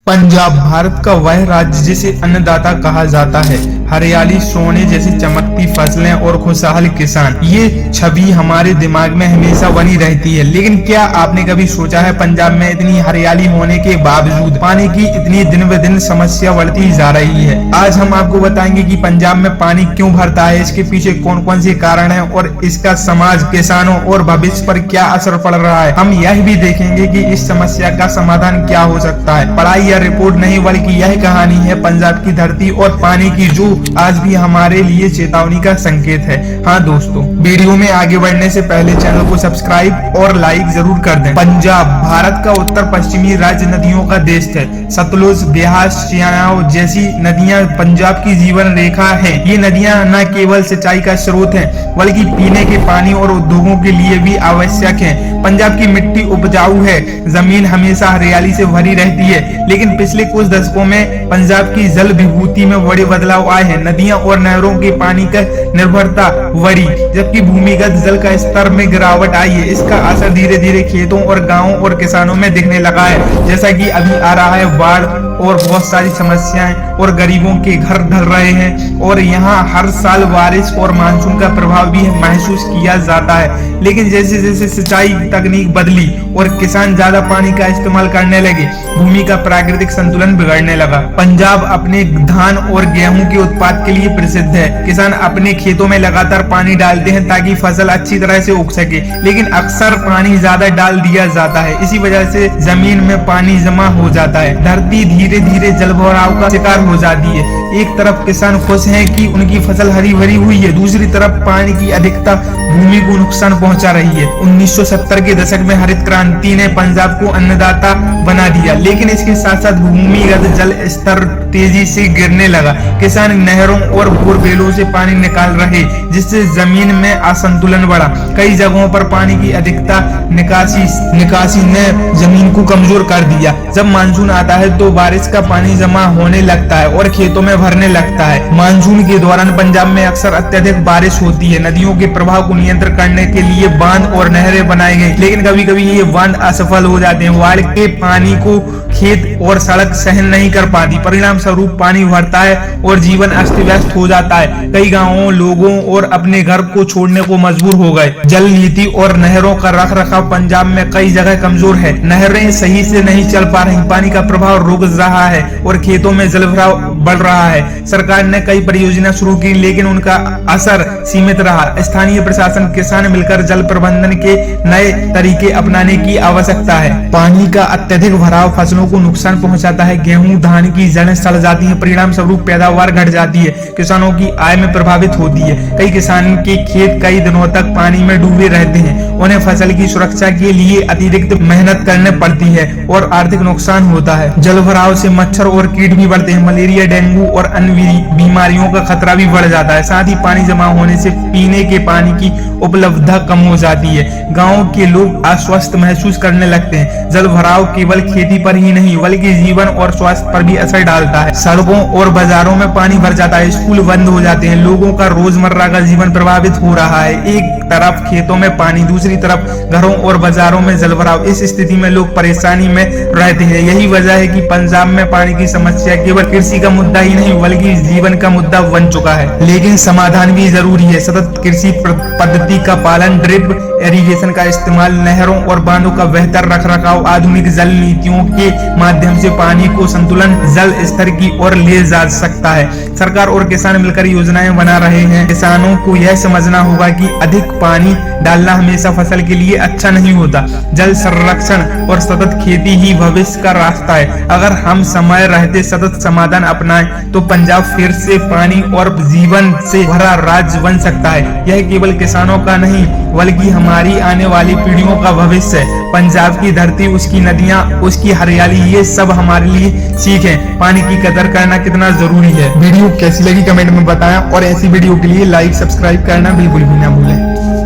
पंजाब भारत का वह राज्य जिसे अन्नदाता कहा जाता है। हरियाली, सोने जैसी चमकती फसलें और खुशहाल किसान, ये छवि हमारे दिमाग में हमेशा बनी रहती है। लेकिन क्या आपने कभी सोचा है, पंजाब में इतनी हरियाली होने के बावजूद पानी की इतनी दिन ब दिन समस्या बढ़ती जा रही है। आज हम आपको बताएंगे कि पंजाब में पानी क्यों भरता है, इसके पीछे कौन कौन से कारण हैं और इसका समाज, किसानों और भविष्य पर क्या असर पड़ रहा है। हम यह भी देखेंगे कि इस समस्या का समाधान क्या हो सकता है। पढ़ाई रिपोर्ट नहीं, बल्कि यह कहानी है पंजाब की धरती और पानी की, जो आज भी हमारे लिए चेतावनी का संकेत है। हाँ दोस्तों, वीडियो में आगे बढ़ने से पहले चैनल को सब्सक्राइब और लाइक जरूर कर दें। पंजाब भारत का उत्तर पश्चिमी राज्य नदियों का देश है। सतलुज, ब्यास, सियाओं जैसी नदियां पंजाब की जीवन रेखा है। ये नदियां न केवल सिंचाई का स्रोत है, बल्कि पीने के पानी और उद्योगों के लिए भी आवश्यक है। पंजाब की मिट्टी उपजाऊ है, जमीन हमेशा हरियाली से भरी रहती है। लेकिन पिछले कुछ दशकों में पंजाब की जल विभूति में बड़े बदलाव आए हैं। नदियां और नहरों के पानी का निर्भरता बढ़ी, जबकि भूमिगत जल का स्तर में गिरावट आई है। इसका असर धीरे धीरे खेतों और गांवों और किसानों में दिखने लगा है, जैसा कि अभी आ रहा है बाढ़ और बहुत सारी समस्याएं, और गरीबों के घर ढल रहे हैं। और यहाँ हर साल बारिश और मानसून का प्रभाव भी महसूस किया जाता है। लेकिन जैसे जैसे सिंचाई तकनीक बदली और किसान ज्यादा पानी का इस्तेमाल करने लगे, भूमि का प्राकृतिक संतुलन बिगड़ने लगा। पंजाब अपने धान और गेहूं के उत्पाद के लिए प्रसिद्ध है। किसान अपने खेतों में लगातार पानी डालते हैं ताकि फसल अच्छी तरह से उग सके, लेकिन अक्सर पानी ज्यादा डाल दिया जाता है। इसी वजह से जमीन में पानी जमा हो जाता है। धरती धीरे धीरे जलभराव का शिकार हो जाती है। एक तरफ किसान खुश हैं कि उनकी फसल हरी भरी हुई है, दूसरी तरफ पानी की अधिकता भूमि को नुकसान पहुंचा रही है। 1970 के दशक में हरित क्रांति ने पंजाब को अन्नदाता बना दिया, लेकिन इसके साथ साथ भूमिगत जल स्तर तेजी से गिरने लगा। किसान नहरों और बोरवेलों से पानी निकाल रहे, जिससे जमीन में असंतुलन बढ़ा। कई जगहों पर पानी की अधिकता निकासी ने जमीन को कमजोर कर दिया। जब मानसून आता है तो बारिश का पानी जमा होने लगता है और खेतों में भरने लगता है। मानसून के दौरान पंजाब में अक्सर अत्यधिक बारिश होती है। नदियों के प्रभाव को नियंत्रण करने के लिए बांध और नहरें बनाई गई, लेकिन कभी कभी ये बांध असफल हो जाते हैं। बाढ़ के पानी को खेत और सड़क सहन नहीं कर पाती। परिणाम स्वरूप पानी भरता है और जीवन अस्त व्यस्त हो जाता है। कई गांवों, लोगों और अपने घर को छोड़ने को मजबूर हो गए। जल नीति और नहरों का रख रखाव पंजाब में कई जगह कमजोर है। नहरें सही से नहीं चल पा रही, पानी का प्रभाव रुक रहा है और खेतों में जलभराव बढ़ रहा है। सरकार ने कई परियोजना शुरू की, लेकिन उनका असर सीमित रहा। स्थानीय प्रशासन, किसान मिलकर जल प्रबंधन के नए तरीके अपनाने की आवश्यकता है। पानी का अत्यधिक भराव फसलों को नुकसान पहुंचाता है। गेहूं, धान की जड़ें सड़ जाती हैं, परिणाम स्वरूप पैदावार घट जाती है। किसानों की आय में प्रभावित होती है। कई किसान के खेत कई दिनों तक पानी में डूबे रहते हैं। उन्हें फसल की सुरक्षा के लिए अतिरिक्त मेहनत करनी पड़ती है और आर्थिक नुकसान होता है। जलभराव से मच्छर और कीट भी बढ़ते हैं। मलेरिया, डेंगू और अन्य बीमारियों का खतरा भी बढ़ जाता है। साथ ही पानी जमा होने से पीने के पानी की उपलब्धता कम हो जाती है। गांव के लोग अस्वस्थ महसूस करने लगते हैं। जलभराव केवल खेती पर ही नहीं, बल्कि जीवन और स्वास्थ्य पर भी असर डालता है। सड़कों और बाजारों में पानी भर जाता है, स्कूल बंद हो जाते हैं, लोगों का रोजमर्रा का जीवन प्रभावित हो रहा है। एक तरफ खेतों में पानी, दूसरी तरफ घरों और बाजारों में जलभराव। इस स्थिति में लोग परेशानी में रहते हैं। यही वजह है कि पंजाब में पानी की समस्या केवल कृषि का मुद्दा ही नहीं, बल्कि जीवन का मुद्दा बन चुका है। लेकिन समाधान भी जरूरी है। सतत कृषि पद्धति का पालन, ड्रिप इरिगेशन का इस्तेमाल, नहरों और बांधों का बेहतर रखरखाव, आधुनिक जल नीतियों के माध्यम से पानी को संतुलन जल स्तर की ओर ले जा सकता है। सरकार और किसान मिलकर योजनाएं बना रहे हैं। किसानों को यह समझना होगा कि अधिक पानी डालना हमेशा फसल के लिए अच्छा नहीं होता। जल संरक्षण और सतत खेती ही भविष्य का रास्ता है। अगर हम समय रहते सतत समाधान अपनाएं तो पंजाब फिर से पानी और जीवन से भरा राज्य बन सकता है। यह केवल किसानों का नहीं, बल्कि हमारी आने वाली पीढ़ियों का भविष्य है। पंजाब की धरती, उसकी नदियां, उसकी हरियाली, ये सब हमारे लिए सीख है। पानी की कदर करना कितना जरूरी है। वीडियो कैसी लगी कमेंट में बताएं और ऐसी वीडियो के लिए लाइक, सब्सक्राइब करना बिल्कुल भी ना भूलें।